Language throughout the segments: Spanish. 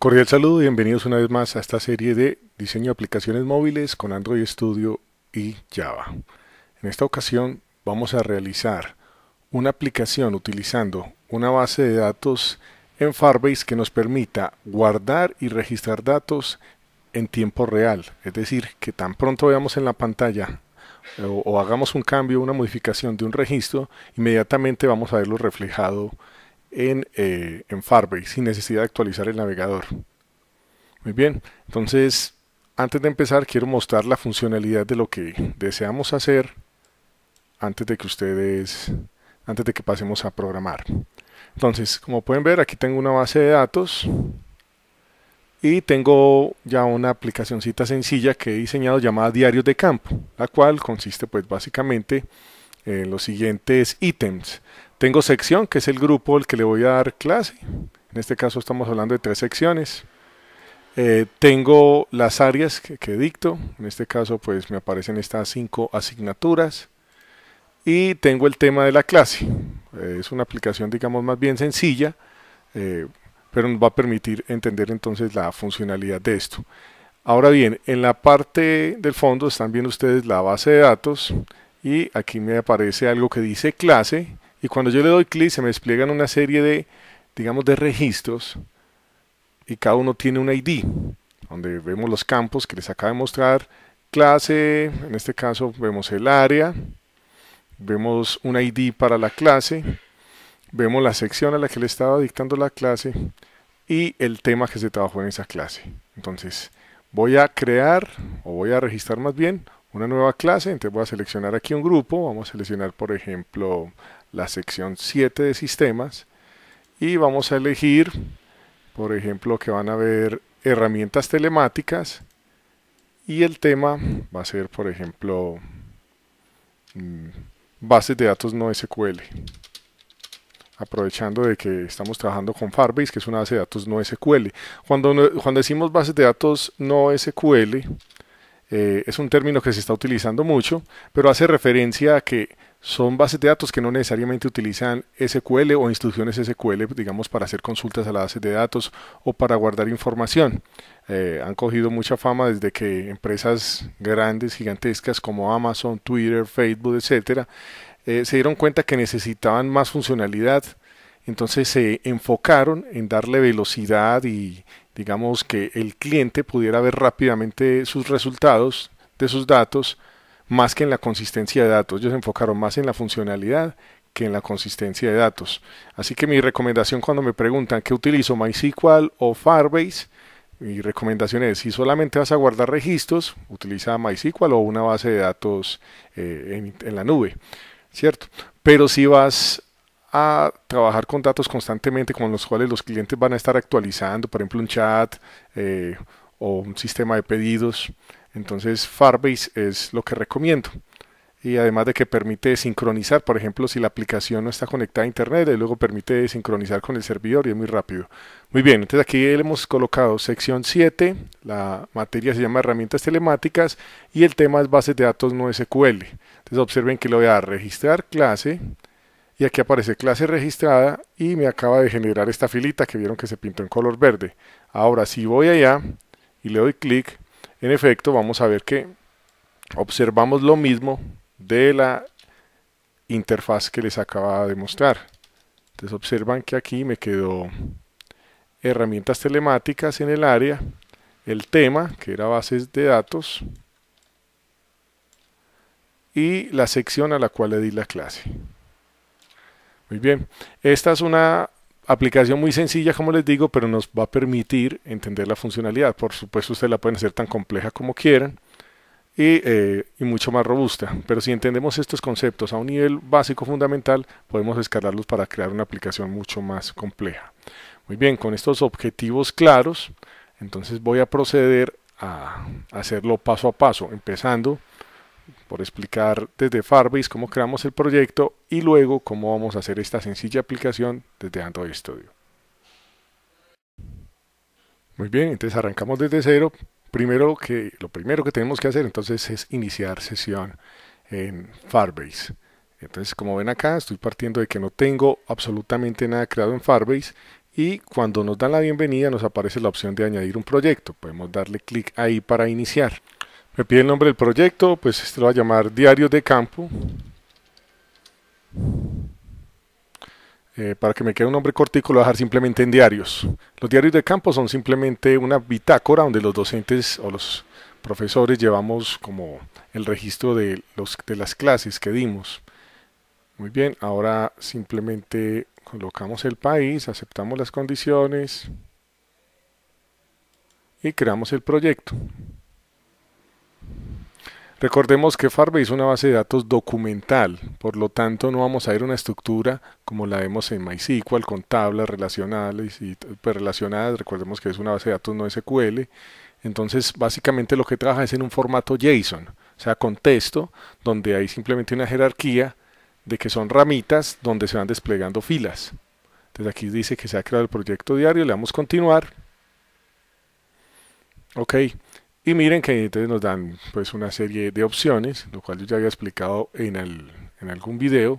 Cordial saludo y bienvenidos una vez más a esta serie de diseño de aplicaciones móviles con Android Studio y Java. En esta ocasión vamos a realizar una aplicación utilizando una base de datos en Firebase que nos permita guardar y registrar datos en tiempo real. Es decir, que tan pronto veamos en la pantalla o hagamos un cambio, una modificación de un registro, inmediatamente vamos a verlo reflejado en Firebase sin necesidad de actualizar el navegador. Muy bien, entonces antes de empezar quiero mostrar la funcionalidad de lo que deseamos hacer antes de que pasemos a programar. Entonces, como pueden ver, aquí tengo una base de datos y tengo ya una aplicacioncita sencilla que he diseñado llamada Diarios de Campo, la cual consiste pues básicamente en los siguientes ítems. Tengo sección, que es el grupo al que le voy a dar clase. En este caso estamos hablando de 3 secciones. Tengo las áreas que dicto. En este caso pues me aparecen estas 5 asignaturas. Y tengo el tema de la clase. Es una aplicación digamos más bien sencilla, pero nos va a permitir entender entonces la funcionalidad de esto. Ahora bien, en la parte del fondo están viendo ustedes la base de datos y aquí me aparece algo que dice clase y cuando yo le doy clic se me despliegan una serie de, digamos, de registros y cada uno tiene un ID, donde vemos los campos que les acabo de mostrar, clase, en este caso vemos el área, vemos un ID para la clase, vemos la sección a la que le estaba dictando la clase y el tema que se trabajó en esa clase. Entonces voy a crear, o voy a registrar más bien, una nueva clase. Entonces voy a seleccionar aquí un grupo, vamos a seleccionar por ejemplo la sección 7 de sistemas y vamos a elegir por ejemplo que van a ver herramientas telemáticas y el tema va a ser por ejemplo bases de datos no SQL, aprovechando de que estamos trabajando con Firebase, que es una base de datos no SQL. Cuando decimos bases de datos no SQL, es un término que se está utilizando mucho, pero hace referencia a que son bases de datos que no necesariamente utilizan SQL o instrucciones SQL, digamos, para hacer consultas a la base de datos o para guardar información. Han cogido mucha fama desde que empresas grandes, gigantescas como Amazon, Twitter, Facebook, etcétera, se dieron cuenta que necesitaban más funcionalidad, entonces se enfocaron en darle velocidad y digamos que el cliente pudiera ver rápidamente sus resultados de sus datos más que en la consistencia de datos. Ellos se enfocaron más en la funcionalidad que en la consistencia de datos. Así que mi recomendación cuando me preguntan ¿qué utilizo, MySQL o Firebase? Mi recomendación es, si solamente vas a guardar registros, utiliza MySQL o una base de datos en la nube, ¿cierto? Pero si vas a trabajar con datos constantemente con los cuales los clientes van a estar actualizando, por ejemplo un chat o un sistema de pedidos, entonces Firebase es lo que recomiendo. Y además de que permite sincronizar, por ejemplo, si la aplicación no está conectada a internet, y luego permite sincronizar con el servidor y es muy rápido. Muy bien, entonces aquí le hemos colocado sección 7, la materia se llama herramientas telemáticas y el tema es bases de datos no SQL. Entonces observen que le voy a dar registrar clase y aquí aparece clase registrada y me acaba de generar esta filita que vieron que se pintó en color verde. Ahora si voy allá y le doy clic, en efecto vamos a ver que observamos lo mismo de la interfaz que les acaba de mostrar. Entonces observan que aquí me quedó herramientas telemáticas en el área, el tema que era bases de datos y la sección a la cual le di la clase. Muy bien, esta es una aplicación muy sencilla como les digo, pero nos va a permitir entender la funcionalidad. Por supuesto ustedes la pueden hacer tan compleja como quieran y mucho más robusta, pero si entendemos estos conceptos a un nivel básico fundamental podemos escalarlos para crear una aplicación mucho más compleja. Muy bien, con estos objetivos claros entonces voy a proceder a hacerlo paso a paso, empezando por explicar desde Firebase cómo creamos el proyecto y luego cómo vamos a hacer esta sencilla aplicación desde Android Studio. Muy bien, entonces arrancamos desde cero. Lo primero que tenemos que hacer entonces es iniciar sesión en Firebase. Entonces como ven acá estoy partiendo de que no tengo absolutamente nada creado en Firebase y cuando nos dan la bienvenida nos aparece la opción de añadir un proyecto. Podemos darle clic ahí para iniciar. Me pide el nombre del proyecto, pues este lo va a llamar Diario de Campo. Para que me quede un nombre cortico lo voy a dejar simplemente en diarios. Los diarios de campo son simplemente una bitácora donde los docentes o los profesores llevamos como el registro de las clases que dimos. Muy bien, ahora simplemente colocamos el país, aceptamos las condiciones y creamos el proyecto. Recordemos que Firebase es una base de datos documental, por lo tanto no vamos a ir a una estructura como la vemos en MySQL con tablas relacionales y pues, relacionadas. Recordemos que es una base de datos no SQL. Entonces básicamente lo que trabaja es en un formato JSON, o sea con texto, donde hay simplemente una jerarquía de que son ramitas donde se van desplegando filas. Entonces aquí dice que se ha creado el proyecto diario, le damos continuar. Ok. Y miren que entonces nos dan pues una serie de opciones, lo cual yo ya había explicado en algún video.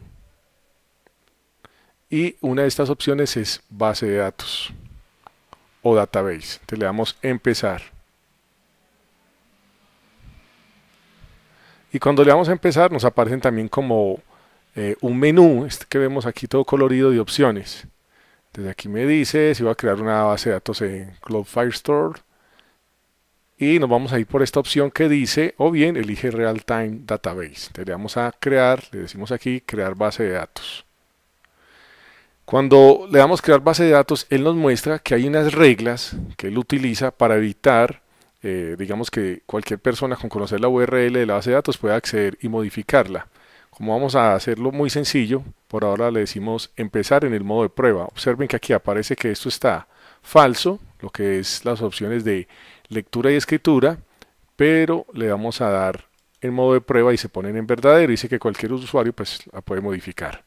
Y una de estas opciones es base de datos o database. Entonces le damos empezar. Y cuando le damos a empezar nos aparecen también como un menú, este que vemos aquí todo colorido de opciones. Desde aquí me dice si voy a crear una base de datos en Cloud Firestore. Y nos vamos a ir por esta opción que dice, o bien elige Real Time Database. Le damos a crear, le decimos aquí crear base de datos. Cuando le damos crear base de datos, él nos muestra que hay unas reglas que él utiliza para evitar, digamos que cualquier persona con conocer la URL de la base de datos pueda acceder y modificarla. Como vamos a hacerlo muy sencillo, por ahora le decimos empezar en el modo de prueba. Observen que aquí aparece que esto está falso, lo que es las opciones de lectura y escritura, pero le vamos a dar en modo de prueba y se ponen en verdadero. Dice que cualquier usuario pues la puede modificar.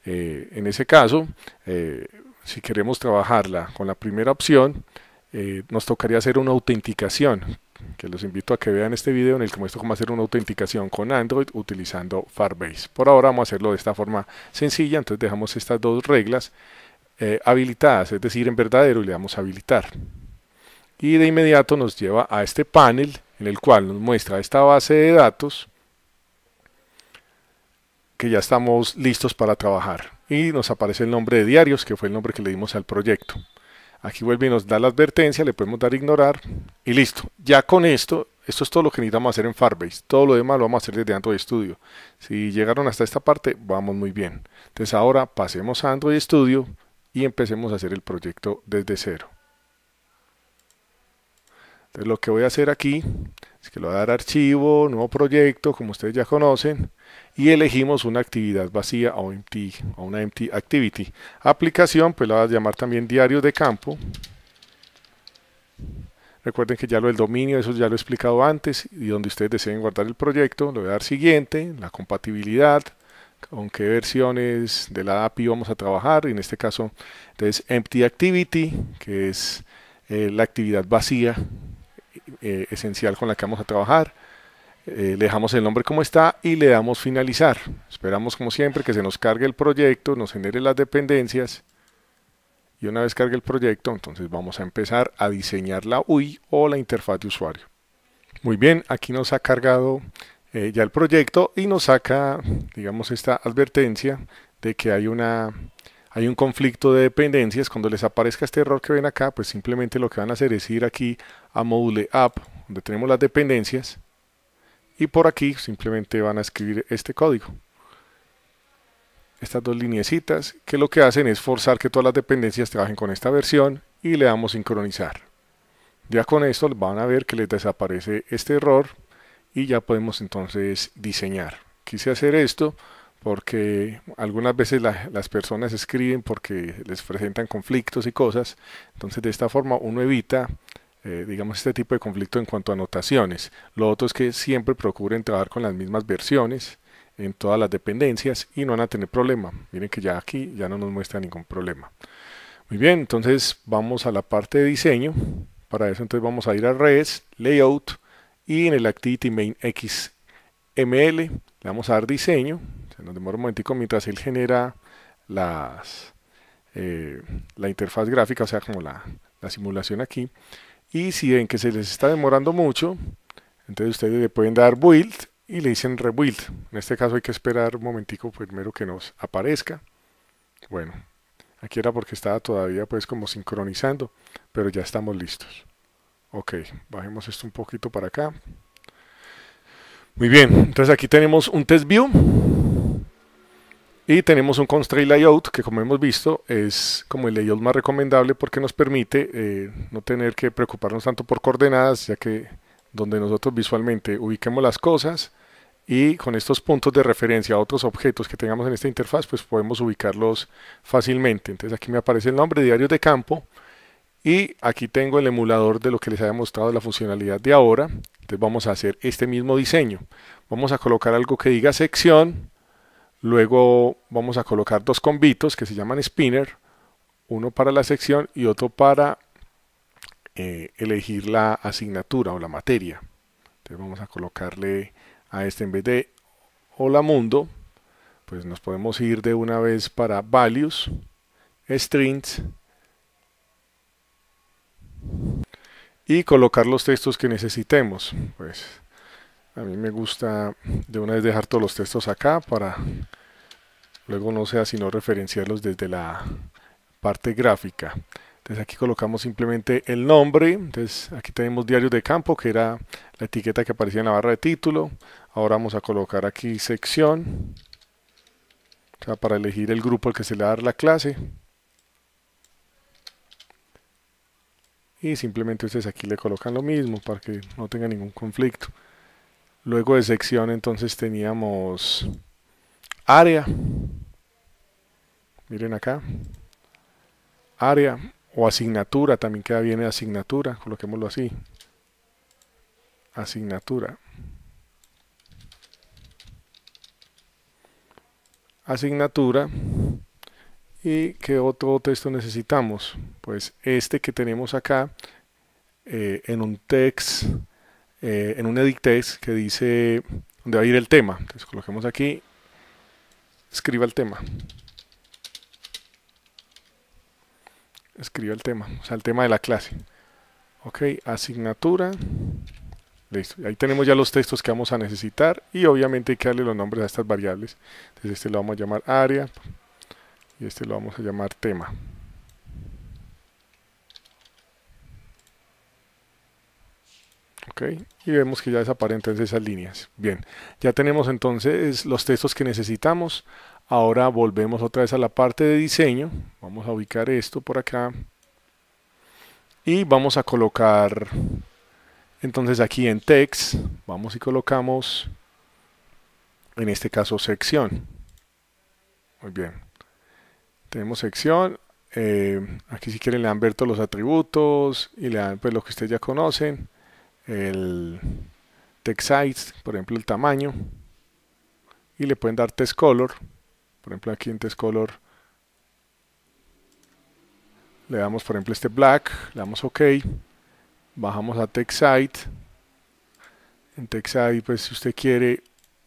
En ese caso, si queremos trabajarla con la primera opción, nos tocaría hacer una autenticación, que los invito a que vean este video en el que muestro cómo hacer una autenticación con Android utilizando Firebase. Por ahora vamos a hacerlo de esta forma sencilla, entonces dejamos estas dos reglas habilitadas, es decir, en verdadero, y le damos a habilitar. Y de inmediato nos lleva a este panel en el cual nos muestra esta base de datos que ya estamos listos para trabajar. Y nos aparece el nombre de diarios, que fue el nombre que le dimos al proyecto. Aquí vuelve y nos da la advertencia, le podemos dar ignorar y listo. Ya con esto es todo lo que necesitamos hacer en Firebase. Todo lo demás lo vamos a hacer desde Android Studio. Si llegaron hasta esta parte, vamos muy bien. Entonces ahora pasemos a Android Studio y empecemos a hacer el proyecto desde cero. Entonces lo que voy a hacer aquí es que le voy a dar archivo, nuevo proyecto, como ustedes ya conocen, y elegimos una actividad vacía o una empty activity. Aplicación, pues la voy a llamar también diario de campo. Recuerden que ya lo del dominio, eso ya lo he explicado antes, y donde ustedes deseen guardar el proyecto, le voy a dar siguiente, la compatibilidad, con qué versiones de la API vamos a trabajar, y en este caso, entonces empty activity, que es la actividad vacía esencial con la que vamos a trabajar. Le dejamos el nombre como está y le damos finalizar. Esperamos como siempre que se nos cargue el proyecto, nos genere las dependencias y una vez cargue el proyecto entonces vamos a empezar a diseñar la UI o la interfaz de usuario. Muy bien, aquí nos ha cargado ya el proyecto y nos saca, digamos, esta advertencia de que hay un conflicto de dependencias. Cuando les aparezca este error que ven acá, pues simplemente lo que van a hacer es ir aquí a Module App, donde tenemos las dependencias, y por aquí simplemente van a escribir este código. Estas dos lineecitas que lo que hacen es forzar que todas las dependencias trabajen con esta versión y le damos sincronizar. Ya con esto van a ver que les desaparece este error y ya podemos entonces diseñar. Quise hacer esto porque algunas veces las personas escriben porque les presentan conflictos y cosas, entonces de esta forma uno evita digamos este tipo de conflicto en cuanto a anotaciones. Lo otro es que siempre procuren trabajar con las mismas versiones en todas las dependencias y no van a tener problema. Miren que ya aquí ya no nos muestra ningún problema. Muy bien, entonces vamos a la parte de diseño. Para eso entonces vamos a ir a Res, Layout y en el Activity Main XML le vamos a dar diseño. Se nos demora un momentico mientras él genera las la interfaz gráfica, o sea, como la simulación aquí. Y si ven que se les está demorando mucho, entonces ustedes le pueden dar build y le dicen rebuild. En este caso hay que esperar un momentico primero que nos aparezca. Bueno, aquí era porque estaba todavía pues como sincronizando, pero ya estamos listos. Ok, bajemos esto un poquito para acá. Muy bien, entonces aquí tenemos un test view y tenemos un constraint layout que, como hemos visto, es como el layout más recomendable porque nos permite no tener que preocuparnos tanto por coordenadas, ya que donde nosotros visualmente ubiquemos las cosas y con estos puntos de referencia a otros objetos que tengamos en esta interfaz, pues podemos ubicarlos fácilmente. Entonces aquí me aparece el nombre, diarios de campo, y aquí tengo el emulador de lo que les había mostrado, la funcionalidad de ahora. Entonces vamos a hacer este mismo diseño. Vamos a colocar algo que diga sección, luego vamos a colocar dos convitos que se llaman spinner, uno para la sección y otro para elegir la asignatura o la materia. Entonces vamos a colocarle a este, en vez de hola mundo, pues nos podemos ir de una vez para values, strings, y colocar los textos que necesitemos. Pues a mí me gusta de una vez dejar todos los textos acá para luego no sea sino referenciarlos desde la parte gráfica. Entonces aquí colocamos simplemente el nombre. Entonces aquí tenemos diarios de campo, que era la etiqueta que aparecía en la barra de título. Ahora vamos a colocar aquí sección, o sea, para elegir el grupo al que se le va a dar la clase. Y simplemente ustedes aquí le colocan lo mismo para que no tenga ningún conflicto. Luego de sección entonces teníamos área. Miren acá. Área o asignatura, también queda bien asignatura, coloquémoslo así. Asignatura. Asignatura. ¿Y qué otro texto necesitamos? Pues este que tenemos acá en un text, en un edit text que dice donde va a ir el tema. Entonces coloquemos aquí, escriba el tema. Escriba el tema, o sea, el tema de la clase. Ok, asignatura. Listo. Ahí tenemos ya los textos que vamos a necesitar y obviamente hay que darle los nombres a estas variables. Entonces este lo vamos a llamar área y este lo vamos a llamar tema. Ok, y vemos que ya desaparecen esas líneas. Bien, ya tenemos entonces los textos que necesitamos. Ahora volvemos otra vez a la parte de diseño. Vamos a ubicar esto por acá. Y vamos a colocar, entonces aquí en text, vamos y colocamos, en este caso, sección. Muy bien. Tenemos sección. Aquí si quieren le dan ver todos los atributos y le dan pues lo que ustedes ya conocen. El text size, por ejemplo el tamaño, y le pueden dar text color. Por ejemplo aquí en text color le damos por ejemplo este black, le damos OK, bajamos a text height. En text height pues si usted quiere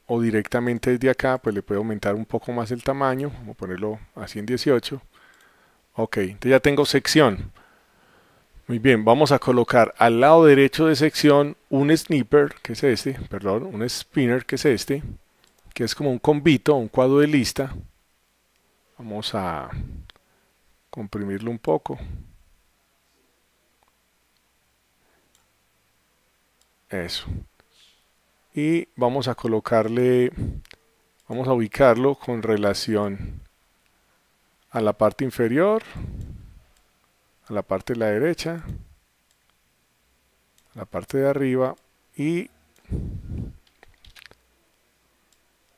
o directamente desde acá pues le puede aumentar un poco más el tamaño, vamos a ponerlo así en 18. OK, entonces ya tengo sección. Muy bien, vamos a colocar al lado derecho de sección un snipper, que es este, perdón, un spinner, que es este, que es como un convito, un cuadro de lista. Vamos a comprimirlo un poco. Eso. Y vamos a colocarle, vamos a ubicarlo con relación a la parte inferior, a la parte de la derecha, a la parte de arriba y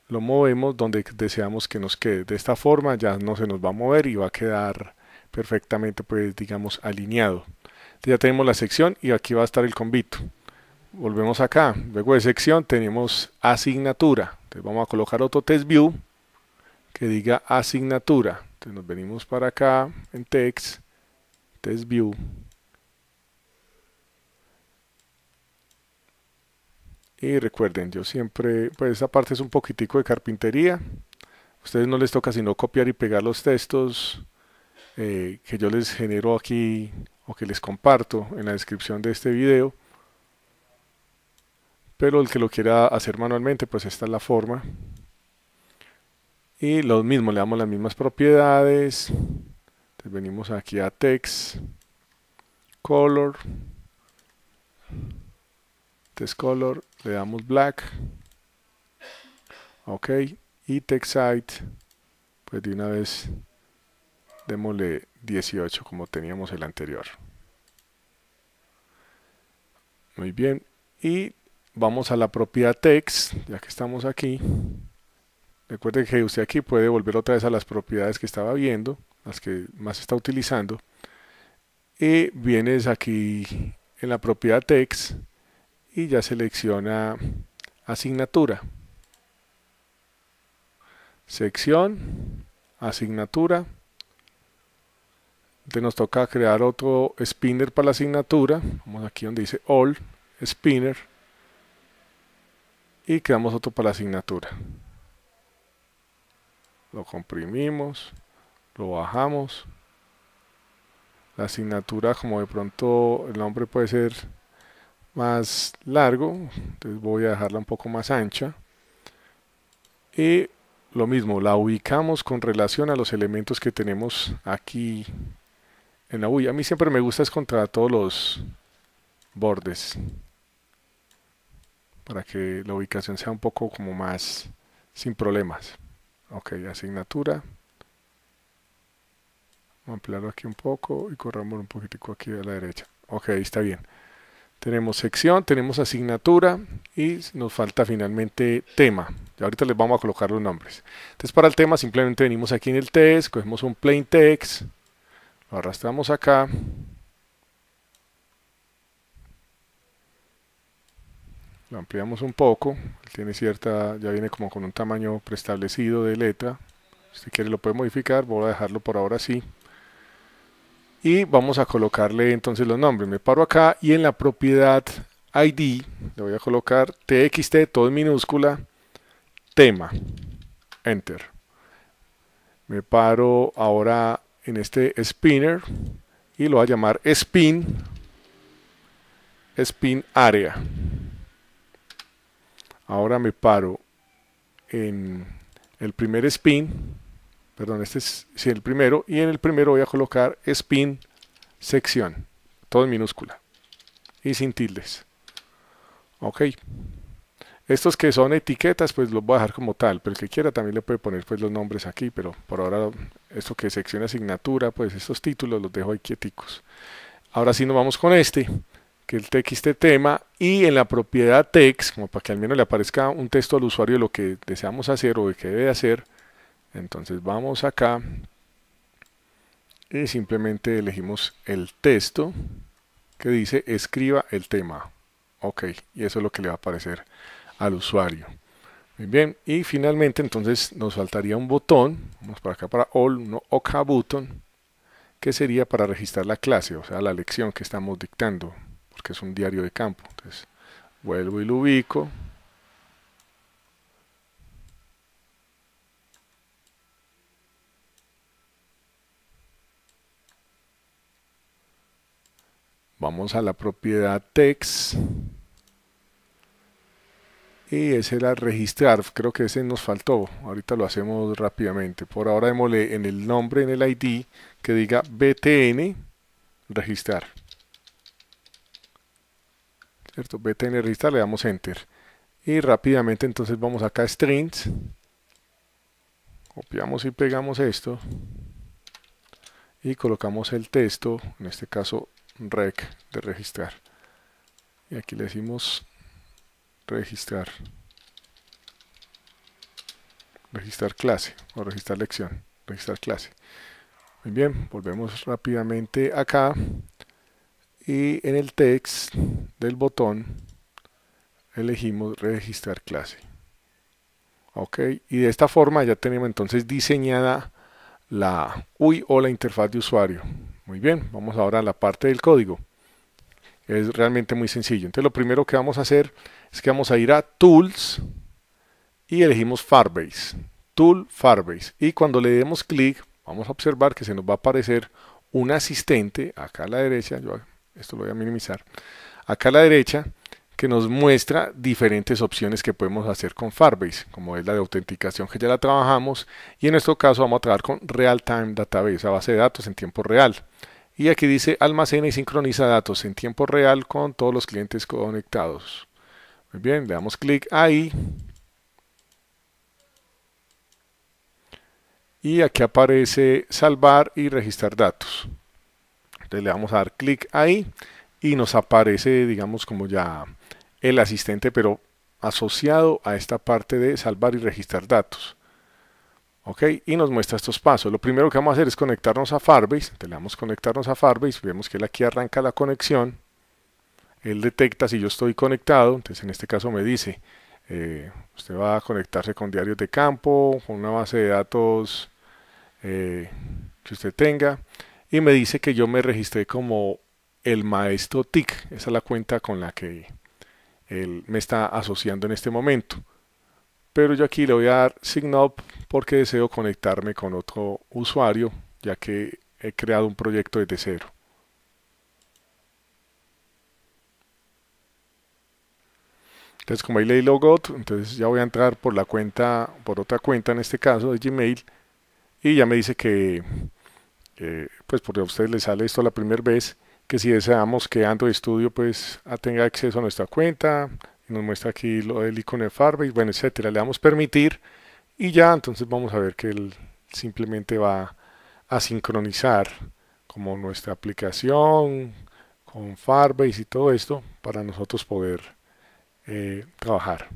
lo movemos donde deseamos que nos quede. De esta forma ya no se nos va a mover y va a quedar perfectamente, pues digamos, alineado. Entonces ya tenemos la sección y aquí va a estar el convito. Volvemos acá. Luego de sección tenemos asignatura. Entonces vamos a colocar otro test view que diga asignatura. Entonces nos venimos para acá en text, test view. Y recuerden, yo siempre, pues esta parte es un poquitico de carpintería. A ustedes no les toca sino copiar y pegar los textos que yo les genero aquí o que les comparto en la descripción de este video, pero el que lo quiera hacer manualmente, pues esta es la forma. Y lo mismo, le damos las mismas propiedades. Entonces venimos aquí a text, color, text color, le damos black, ok, y text height, pues de una vez démosle 18 como teníamos el anterior. Muy bien, y vamos a la propiedad text, ya que estamos aquí. Recuerde que usted aquí puede volver otra vez a las propiedades que estaba viendo, las que más está utilizando. Y vienes aquí en la propiedad text y ya selecciona asignatura. Sección, asignatura. Entonces nos toca crear otro spinner para la asignatura. Vamos aquí donde dice all, spinner. Y creamos otro para la asignatura. Lo comprimimos, lo bajamos. La asignatura, como de pronto el nombre puede ser más largo, entonces voy a dejarla un poco más ancha. Y lo mismo, la ubicamos con relación a los elementos que tenemos aquí en la UI. A mí siempre me gusta es contra todos los bordes, para que la ubicación sea un poco como más sin problemas. Ok, asignatura. Vamos a ampliarlo aquí un poco y corramos un poquitico aquí a la derecha. Ok, está bien. Tenemos sección, tenemos asignatura y nos falta finalmente tema. Y ahorita les vamos a colocar los nombres. Entonces para el tema simplemente venimos aquí en el text, cogemos un plain text, lo arrastramos acá. Lo ampliamos un poco, tiene cierta, ya viene como con un tamaño preestablecido de letra. Si quiere lo puede modificar, voy a dejarlo por ahora así. Y vamos a colocarle entonces los nombres. Me paro acá y en la propiedad ID le voy a colocar txt, todo en minúscula, tema, enter. Me paro ahora en este spinner y lo voy a llamar spin area. Ahora me paro en el primer spin, perdón, este es el primero, y en el primero voy a colocar spin sección, todo en minúscula y sin tildes. Ok. Estos que son etiquetas, pues los voy a dejar como tal, pero el que quiera también le puede poner pues los nombres aquí, pero por ahora esto que es sección asignatura, pues estos títulos los dejo ahí quieticos. Ahora sí nos vamos con este, que es el txt tema, y en la propiedad text, como para que al menos le aparezca un texto al usuario de lo que deseamos hacer o de qué debe hacer. Entonces vamos acá y simplemente elegimos el texto que dice escriba el tema. Ok, y eso es lo que le va a aparecer al usuario. Muy bien, y finalmente entonces nos faltaría un botón, vamos para acá para all, no OK button, que sería para registrar la clase, o sea la lección que estamos dictando, porque es un diario de campo. Entonces vuelvo y lo ubico. Vamos a la propiedad text. Y ese era registrar, creo que ese nos faltó, ahorita lo hacemos rápidamente. Por ahora démosle en el nombre, en el ID, que diga btn registrar. ¿Cierto? Btn registrar, le damos enter. Y rápidamente entonces vamos acá a strings, copiamos y pegamos esto, y colocamos el texto, en este caso rec de registrar. Y aquí le decimos registrar clase o registrar lección, registrar clase. Muy bien, volvemos rápidamente acá y en el text del botón elegimos registrar clase. Ok, y de esta forma ya tenemos entonces diseñada la UI o la interfaz de usuario. Muy bien, vamos ahora a la parte del código. Es realmente muy sencillo. Entonces lo primero que vamos a hacer es que vamos a ir a Tools y elegimos Firebase. Tool Firebase. Y cuando le demos clic vamos a observar que se nos va a aparecer un asistente acá a la derecha. Esto lo voy a minimizar. Acá a la derecha, que nos muestra diferentes opciones que podemos hacer con Firebase, como es la de autenticación que ya la trabajamos, y en nuestro caso vamos a trabajar con Real Time Database, a base de datos en tiempo real. Y aquí dice almacena y sincroniza datos en tiempo real con todos los clientes conectados. Muy bien, le damos clic ahí. Y aquí aparece salvar y registrar datos. Entonces le vamos a dar clic ahí y nos aparece, digamos, como ya el asistente, pero asociado a esta parte de salvar y registrar datos. Ok, y nos muestra estos pasos. Lo primero que vamos a hacer es conectarnos a Firebase. Le damos conectarnos a Firebase. Vemos que él aquí arranca la conexión. Él detecta si yo estoy conectado. Entonces en este caso me dice, usted va a conectarse con diarios de campo, con una base de datos que usted tenga. Y me dice que yo me registré como el maestro TIC. Esa es la cuenta con la que él me está asociando en este momento. Pero yo aquí le voy a dar sign up porque deseo conectarme con otro usuario, ya que he creado un proyecto desde cero. Entonces, como ahí leí logout, entonces ya voy a entrar por la cuenta, por otra cuenta en este caso de Gmail, y ya me dice que, pues porque a ustedes les sale esto la primera vez, que si deseamos que Android Studio pues tenga acceso a nuestra cuenta, y nos muestra aquí el icono de Firebase, bueno, etcétera, le damos permitir, y ya entonces vamos a ver que él simplemente va a sincronizar como nuestra aplicación con Firebase y todo esto para nosotros poder trabajar.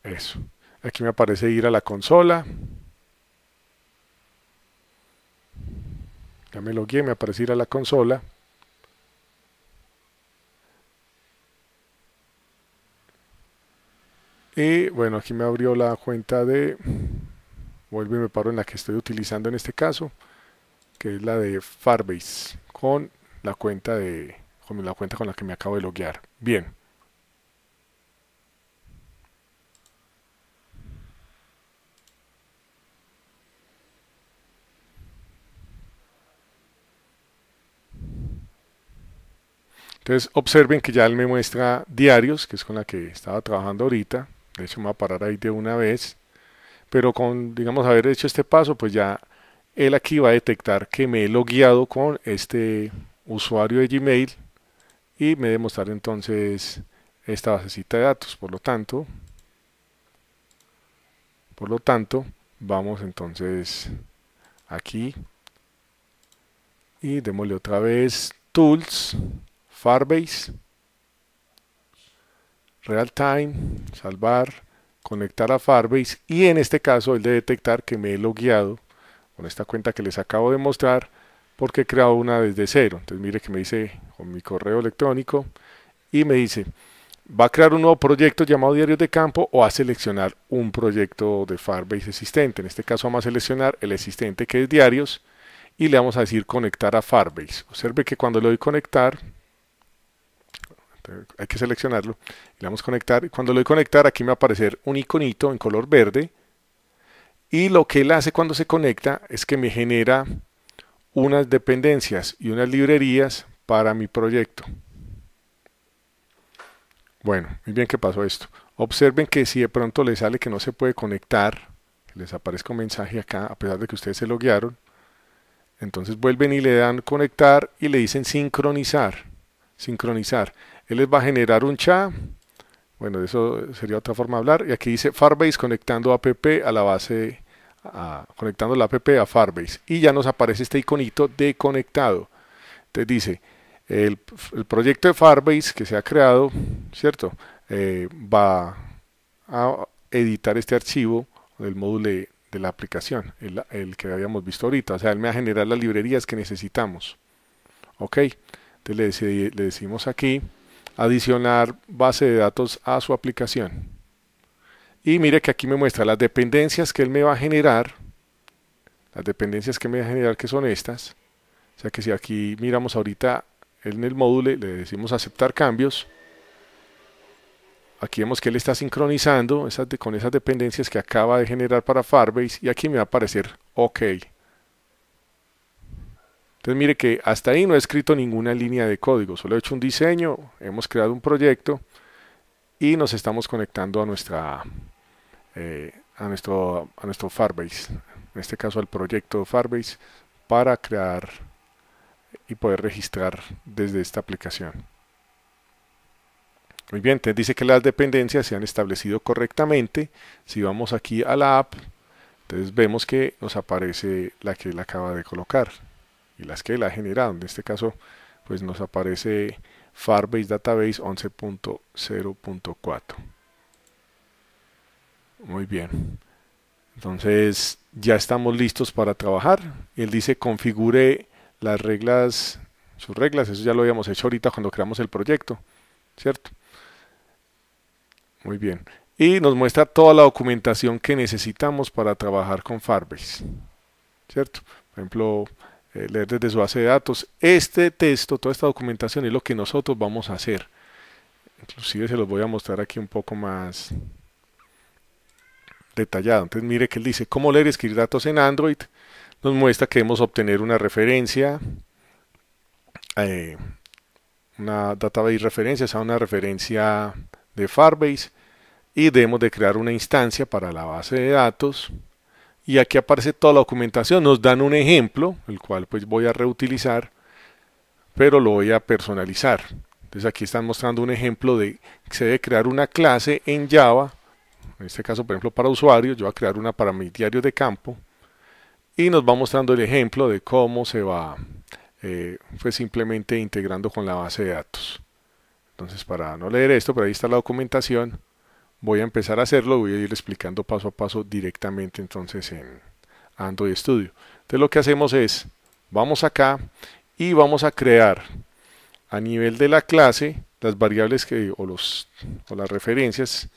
Eso. Aquí me aparece ir a la consola. Ya me logué, me aparece ir a la consola. Y bueno, aquí me abrió la cuenta de... Vuelvo y me paro en la que estoy utilizando en este caso, que es la de Firebase, con la cuenta con la que me acabo de loguear. Bien. Entonces observen que ya él me muestra diarios, que es con la que estaba trabajando ahorita. De hecho me voy a parar ahí de una vez. Pero con, digamos, haber hecho este paso, pues ya él aquí va a detectar que me he logueado con este usuario de Gmail y me debe mostrar entonces esta basecita de datos. Por lo tanto, vamos entonces aquí y démosle otra vez Tools, Firebase, Real Time, salvar, conectar a Firebase y en este caso él debe detectar que me he logueado con esta cuenta que les acabo de mostrar porque he creado una desde cero. Entonces mire que me dice con mi correo electrónico y me dice va a crear un nuevo proyecto llamado Diarios de Campo o a seleccionar un proyecto de Firebase existente. En este caso vamos a seleccionar el existente que es Diarios y le vamos a decir conectar a Firebase. Observe que cuando le doy conectar, hay que seleccionarlo, y le damos conectar, y cuando le doy conectar aquí me va a aparecer un iconito en color verde y lo que él hace cuando se conecta es que me genera unas dependencias y unas librerías para mi proyecto. Bueno, muy bien que pasó esto. Observen que si de pronto les sale que no se puede conectar, les aparezca un mensaje acá, a pesar de que ustedes se loguearon, entonces vuelven y le dan conectar y le dicen sincronizar. Sincronizar. Él les va a generar un chat. Bueno, de eso sería otra forma de hablar. Y aquí dice Firebase conectando app a la base, conectando la app a Firebase. Y ya nos aparece este iconito de conectado. Entonces dice, el proyecto de Firebase que se ha creado, ¿cierto? Va a editar este archivo del módulo de la aplicación, el que habíamos visto ahorita. O sea, él me va a generar las librerías que necesitamos. Ok, entonces le decimos aquí adicionar base de datos a su aplicación. Y mire que aquí me muestra las dependencias que él me va a generar. Las dependencias que me va a generar que son estas. O sea que si aquí miramos ahorita en el módulo, le decimos aceptar cambios. Aquí vemos que él está sincronizando con esas dependencias que acaba de generar para Firebase y aquí me va a aparecer OK. Entonces mire que hasta ahí no he escrito ninguna línea de código, solo he hecho un diseño, hemos creado un proyecto y nos estamos conectando a nuestro Firebase, en este caso al proyecto Firebase, para crear y poder registrar desde esta aplicación. Muy bien, entonces dice que las dependencias se han establecido correctamente. Si vamos aquí a la app, entonces vemos que nos aparece la que él acaba de colocar y las que él ha generado. En este caso, pues nos aparece Firebase Database 11.0.4. Muy bien. Entonces ya estamos listos para trabajar. Él dice configure las reglas, sus reglas. Eso ya lo habíamos hecho ahorita cuando creamos el proyecto, ¿cierto? Muy bien. Y nos muestra toda la documentación que necesitamos para trabajar con Firebase, ¿cierto? Por ejemplo, leer desde su base de datos. Este texto, toda esta documentación es lo que nosotros vamos a hacer. Inclusive se los voy a mostrar aquí un poco más detallado. Entonces mire que él dice cómo leer y escribir datos en Android. Nos muestra que debemos obtener una referencia, una database referencia, o sea, una referencia de Firebase, y debemos de crear una instancia para la base de datos. Y aquí aparece toda la documentación. Nos dan un ejemplo, el cual pues voy a reutilizar, pero lo voy a personalizar. Entonces aquí están mostrando un ejemplo de que se debe crear una clase en Java. En este caso, por ejemplo, para usuarios, yo voy a crear una para mi diario de campo. Y nos va mostrando el ejemplo de cómo se va pues simplemente integrando con la base de datos. Entonces, para no leer esto, pero ahí está la documentación, voy a empezar a hacerlo, voy a ir explicando paso a paso directamente entonces en Android Studio. Entonces lo que hacemos es, vamos acá y vamos a crear a nivel de la clase las variables o las referencias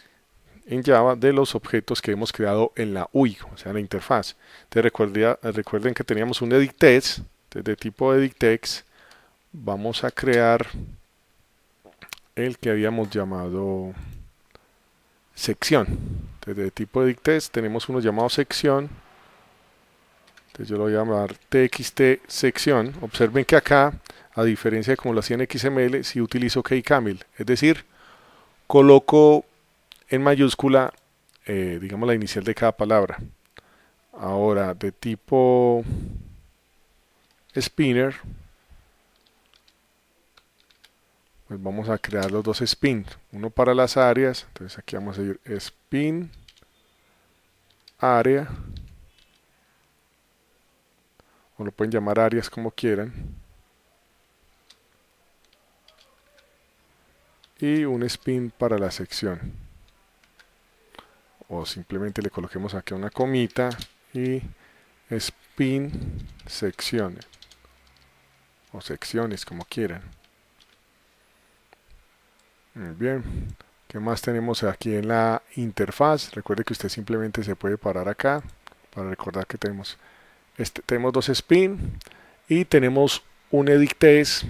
en Java de los objetos que hemos creado en la UI, o sea, en la interfaz. Entonces recuerden que teníamos un editText, de tipo editText, vamos a crear el que habíamos llamado sección. Entonces, de tipo editText tenemos uno llamado sección. Entonces yo lo voy a llamar txt sección. Observen que acá, a diferencia de como lo hacía en XML, si utilizo keycaml, es decir, coloco en mayúscula, digamos, la inicial de cada palabra. Ahora, de tipo spinner, pues vamos a crear los dos spin, uno para las áreas. Entonces aquí vamos a ir spin área, o lo pueden llamar áreas como quieran, y un spin para la sección, o simplemente le coloquemos aquí una comita y spin secciones, o secciones como quieran. Muy bien. ¿Qué más tenemos aquí en la interfaz? Recuerde que usted simplemente se puede parar acá para recordar que tenemos dos spin y tenemos un editText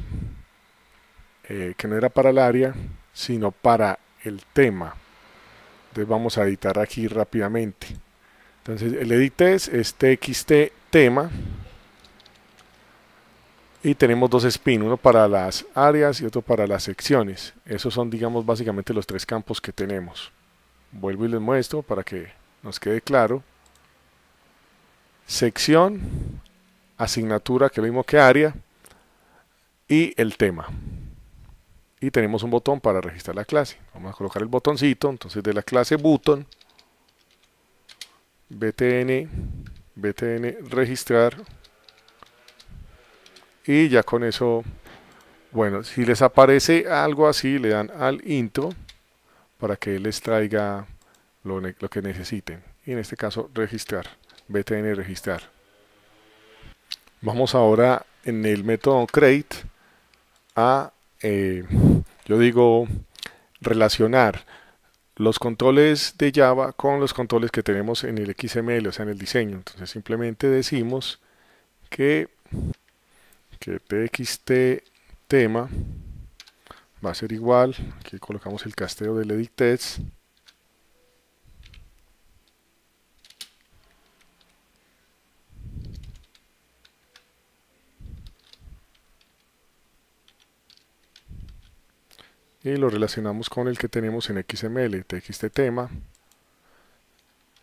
que no era para el área sino para el tema. Entonces vamos a editar aquí rápidamente. Entonces el editText es txt tema y tenemos dos spin, uno para las áreas y otro para las secciones. Esos son, digamos, básicamente los tres campos que tenemos. Vuelvo y les muestro para que nos quede claro. Sección, asignatura, que es lo mismo que área, y el tema. Y tenemos un botón para registrar la clase. Vamos a colocar el botoncito, entonces de la clase button, btn registrar, y ya con eso, bueno, si les aparece algo así, le dan al intro para que les traiga lo que necesiten. Y en este caso, registrar, btn registrar. Vamos ahora en el método create a, yo digo, relacionar los controles de Java con los controles que tenemos en el XML, o sea, en el diseño. Entonces simplemente decimos que txt tema va a ser igual, aquí colocamos el casteo del editText, y lo relacionamos con el que tenemos en XML, txt-tema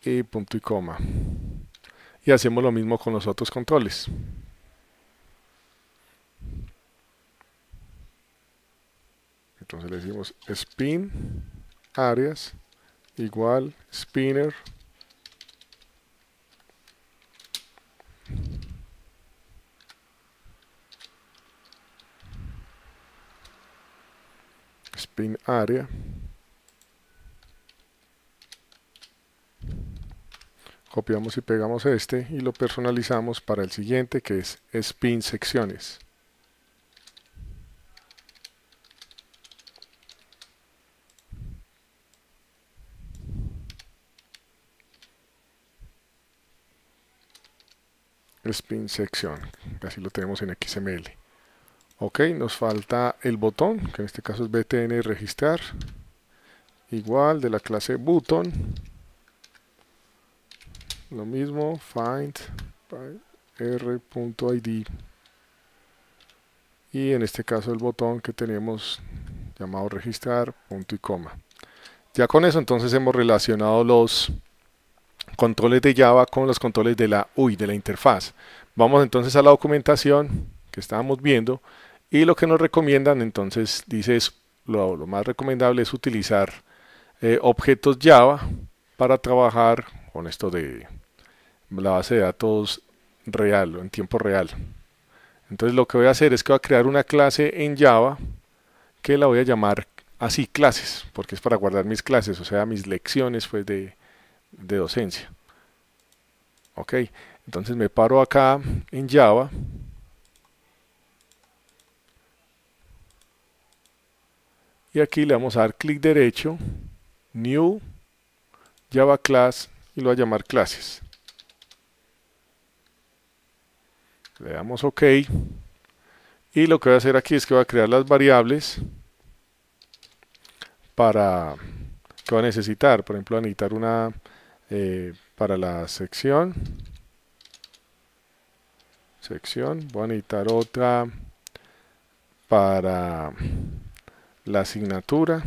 y punto y coma. Y hacemos lo mismo con los otros controles. Entonces le decimos spin áreas igual spinner spin área copiamos y pegamos este y lo personalizamos para el siguiente, que es spin secciones. Spin sección, así lo tenemos en XML. Ok, nos falta el botón, que en este caso es btn registrar, igual de la clase button. Lo mismo, find r.id, y en este caso el botón que tenemos llamado registrar, punto y coma. Ya con eso entonces hemos relacionado los controles de Java con los controles de la UI, de la interfaz. Vamos entonces a la documentación que estábamos viendo, y lo que nos recomiendan entonces dice lo más recomendable es utilizar objetos Java para trabajar con esto de la base de datos real o en tiempo real. Entonces lo que voy a hacer es que voy a crear una clase en Java que la voy a llamar así clases, porque es para guardar mis clases, o sea, mis lecciones pues de docencia. Ok, entonces me paro acá en Java y aquí le vamos a dar clic derecho, New, Java Class, y lo voy a llamar clases. Le damos OK, y lo que voy a hacer aquí es que voy a crear las variables para que va a necesitar. Por ejemplo, voy a necesitar una para la sección, voy a necesitar otra para la asignatura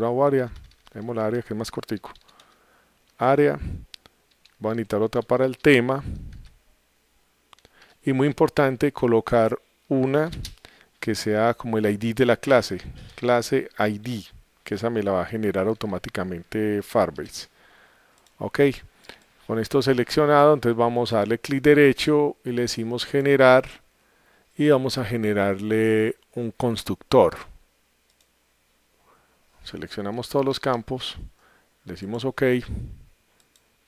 o área. Tenemos la área que es más cortico. Área, voy a necesitar otra para el tema, y muy importante colocar una que sea como el ID de la clase ID, que esa me la va a generar automáticamente Firebase. Ok, con esto seleccionado, entonces vamos a darle clic derecho y le decimos generar, y vamos a generarle un constructor. Seleccionamos todos los campos, le decimos OK,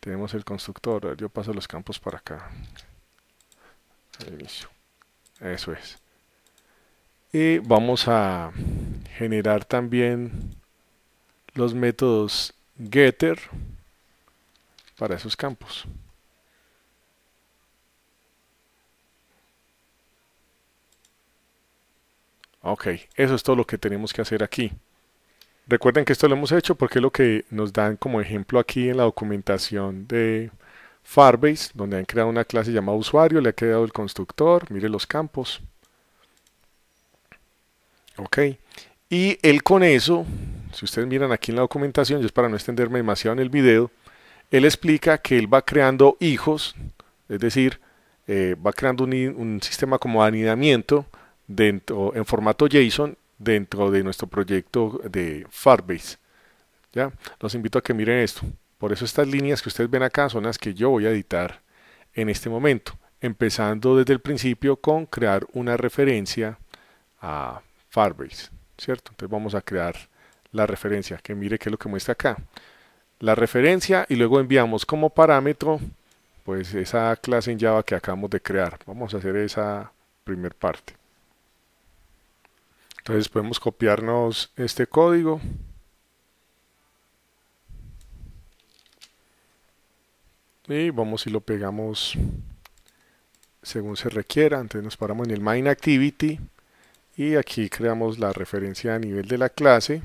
tenemos el constructor. Yo paso los campos para acá al inicio, eso es. Y vamos a generar también los métodos getter para esos campos. Ok, eso es todo lo que tenemos que hacer aquí. Recuerden que esto lo hemos hecho porque es lo que nos dan como ejemplo aquí en la documentación de Firebase, donde han creado una clase llamada usuario, le ha creado el constructor, mire los campos. Ok, y él con eso, si ustedes miran aquí en la documentación, y es para no extenderme demasiado en el video, él explica que él va creando hijos, es decir, va creando un sistema como de anidamiento dentro, en formato JSON dentro de nuestro proyecto de Firebase. ¿Ya? Los invito a que miren esto. Por eso estas líneas que ustedes ven acá son las que yo voy a editar en este momento, empezando desde el principio con crear una referencia a Firebase, ¿cierto? Entonces vamos a crear la referencia, que mire qué es lo que muestra acá. La referencia, y luego enviamos como parámetro pues esa clase en Java que acabamos de crear. Vamos a hacer esa primer parte. Entonces podemos copiarnos este código y vamos y lo pegamos según se requiera. Entonces nos paramos en el main activity y aquí creamos la referencia a nivel de la clase.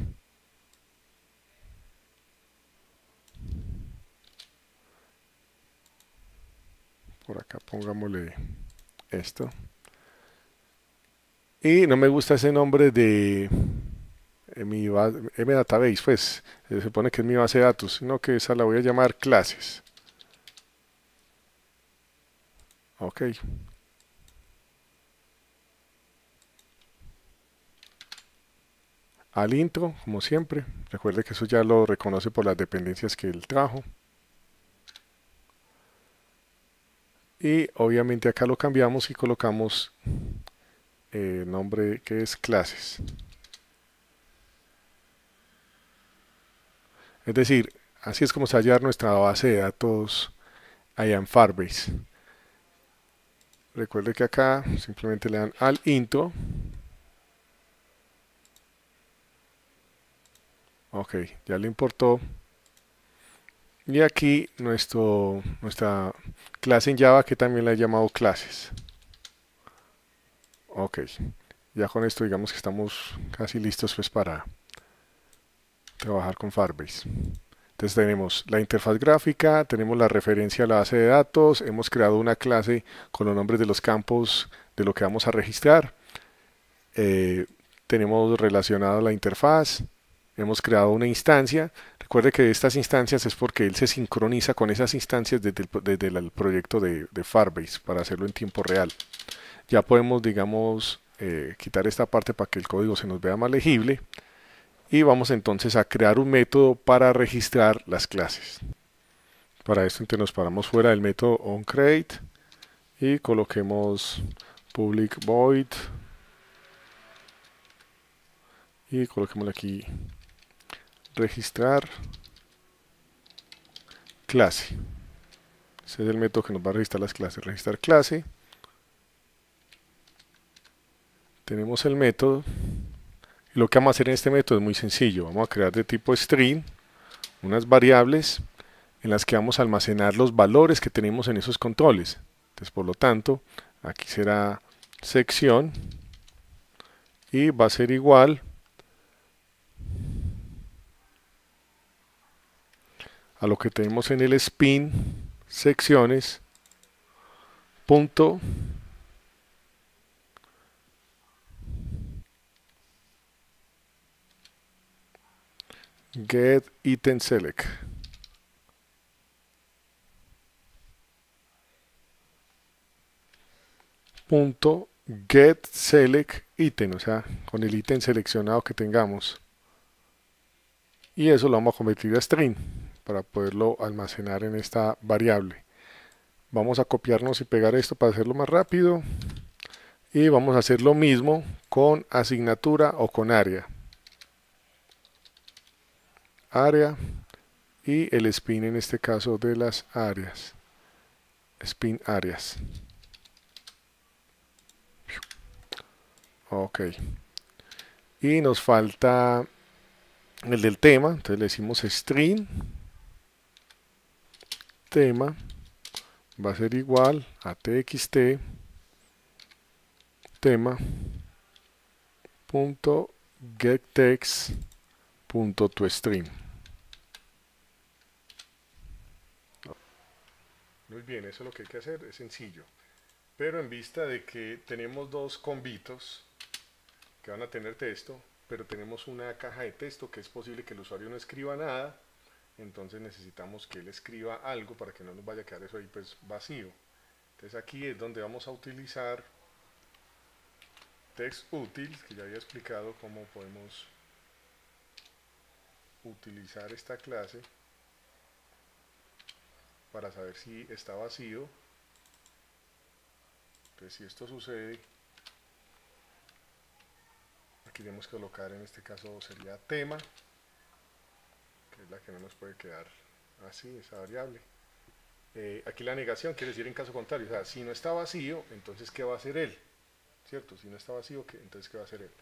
Por acá pongámosle esto. Y no me gusta ese nombre de MDatabase, pues se supone que es mi base de datos, sino que esa la voy a llamar clases. Ok. Al intro, como siempre. Recuerde que eso ya lo reconoce por las dependencias que él trajo. Y obviamente acá lo cambiamos y colocamos nombre que es clases. Es decir, así es como se va a hallar nuestra base de datos allá en Firebase. Recuerde que acá simplemente le dan al intro. Ok, ya le importó. Y aquí nuestra clase en Java que también la he llamado clases. Ok, ya con esto digamos que estamos casi listos pues para trabajar con Firebase. Entonces tenemos la interfaz gráfica, tenemos la referencia a la base de datos, hemos creado una clase con los nombres de los campos de lo que vamos a registrar, eh, tenemos relacionado la interfaz, hemos creado una instancia. Recuerde que estas instancias es porque él se sincroniza con esas instancias desde el proyecto de Firebase para hacerlo en tiempo real. Ya podemos, digamos, quitar esta parte para que el código se nos vea más legible y vamos entonces a crear un método para registrar las clases. Para esto entonces nos paramos fuera del método onCreate y coloquemos public void y coloquemos aquí registrar clase. Ese es el método que nos va a registrar las clases. Registrar clase. Tenemos el método. Y lo que vamos a hacer en este método es muy sencillo. Vamos a crear de tipo string unas variables en las que vamos a almacenar los valores que tenemos en esos controles. Entonces, por lo tanto, aquí será sección y va a ser igual a lo que tenemos en el spin secciones punto get item select. Punto get select item, o sea, con el ítem seleccionado que tengamos. Y eso lo vamos a convertir a string para poderlo almacenar en esta variable. Vamos a copiarnos y pegar esto para hacerlo más rápido. Y vamos a hacer lo mismo con asignatura o con área. Área y el spin en este caso de las áreas. Spin áreas. Ok. Y nos falta el del tema. Entonces le decimos string. Tema va a ser igual a txt tema punto getText punto toString. Muy bien, eso es lo que hay que hacer, es sencillo. Pero en vista de que tenemos dos combitos que van a tener texto, pero tenemos una caja de texto que es posible que el usuario no escriba nada, entonces necesitamos que él escriba algo para que no nos vaya a quedar eso ahí pues vacío. Entonces aquí es donde vamos a utilizar textUtil, que ya había explicado cómo podemos utilizar esta clase para saber si está vacío. Entonces si esto sucede, aquí tenemos que colocar, en este caso sería tema, que es la que no nos puede quedar así, esa variable. Aquí la negación quiere decir en caso contrario, o sea, si no está vacío, entonces ¿qué va a hacer él? ¿Cierto? Si no está vacío, entonces ¿qué va a hacer él?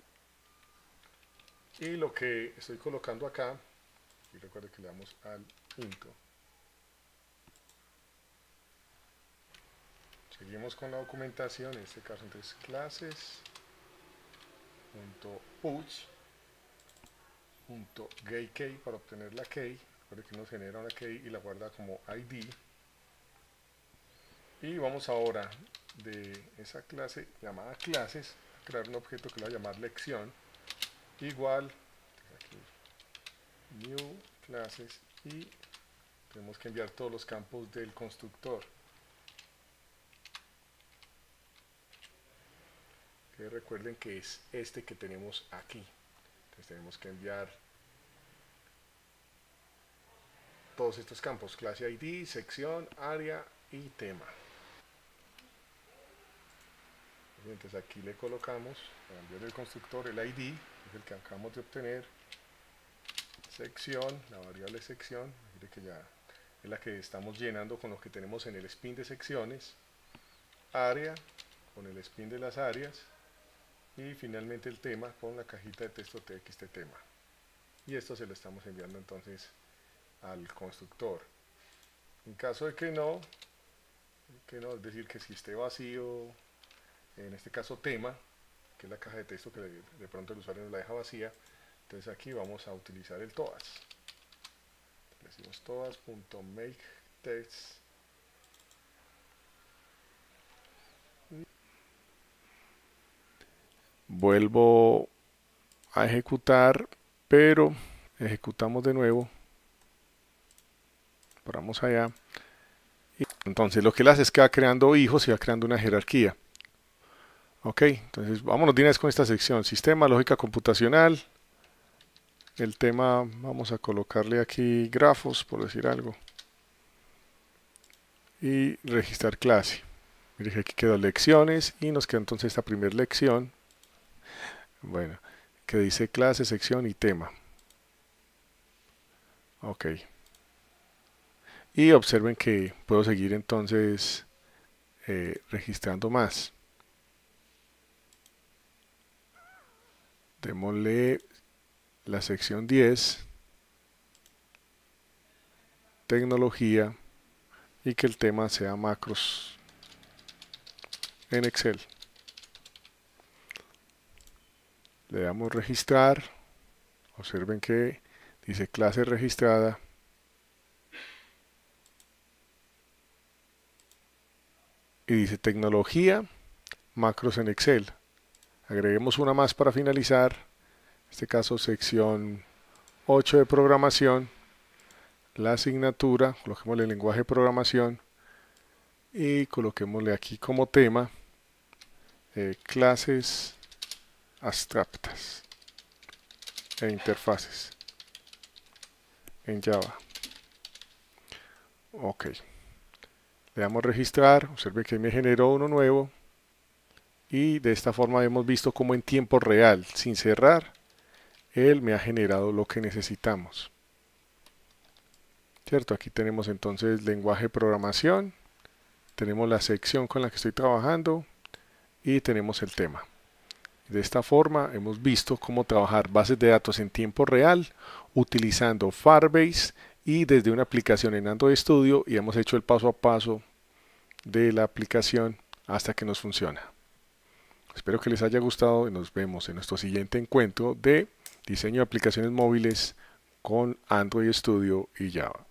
Y lo que estoy colocando acá, y recuerde que le damos al intro. Seguimos con la documentación, en este caso entonces clases.push.getKey para obtener la key. Recuerde que nos genera una key y la guarda como ID. Y vamos ahora de esa clase llamada clases crear un objeto que lo voy a llamar lección, igual, aquí, new clases, y tenemos que enviar todos los campos del constructor. Que recuerden que es este que tenemos aquí. Entonces tenemos que enviar todos estos campos, clase ID, sección, área y tema. Entonces aquí le colocamos, para enviar el constructor, el ID, es el que acabamos de obtener, sección, la variable sección, mire que ya es la que estamos llenando con lo que tenemos en el spin de secciones, área, con el spin de las áreas, y finalmente el tema con la cajita de texto txt tema. Y esto se lo estamos enviando entonces al constructor. En caso de que no, es decir, que si esté vacío, en este caso tema, que es la caja de texto que de pronto el usuario nos la deja vacía, entonces aquí vamos a utilizar el todas. Le decimos todas.makeText. Vuelvo a ejecutar, pero ejecutamos de nuevo. Paramos allá. Y entonces lo que él hace es que va creando hijos y va creando una jerarquía. Ok, entonces vámonos de una vez con esta sección. Sistema, lógica computacional. El tema, vamos a colocarle aquí grafos, por decir algo. Y registrar clase. Mire que aquí quedó lecciones y nos queda entonces esta primera lección. Bueno, que dice clase, sección y tema. Ok. Y observen que puedo seguir entonces registrando más. Démosle la sección 10, tecnología, y que el tema sea macros en Excel. Le damos registrar. Observen que dice clase registrada. Y dice tecnología, macros en Excel. Agreguemos una más para finalizar. En este caso sección 8 de programación. La asignatura, coloquémosle el lenguaje de programación. Y coloquémosle aquí como tema clases abstractas e interfaces en Java. Ok. Le damos registrar, observe que me generó uno nuevo y de esta forma hemos visto cómo en tiempo real, sin cerrar, él me ha generado lo que necesitamos. ¿Cierto? Aquí tenemos entonces lenguaje de programación, tenemos la sección con la que estoy trabajando y tenemos el tema. De esta forma hemos visto cómo trabajar bases de datos en tiempo real utilizando Firebase y desde una aplicación en Android Studio, y hemos hecho el paso a paso de la aplicación hasta que nos funciona. Espero que les haya gustado y nos vemos en nuestro siguiente encuentro de diseño de aplicaciones móviles con Android Studio y Java.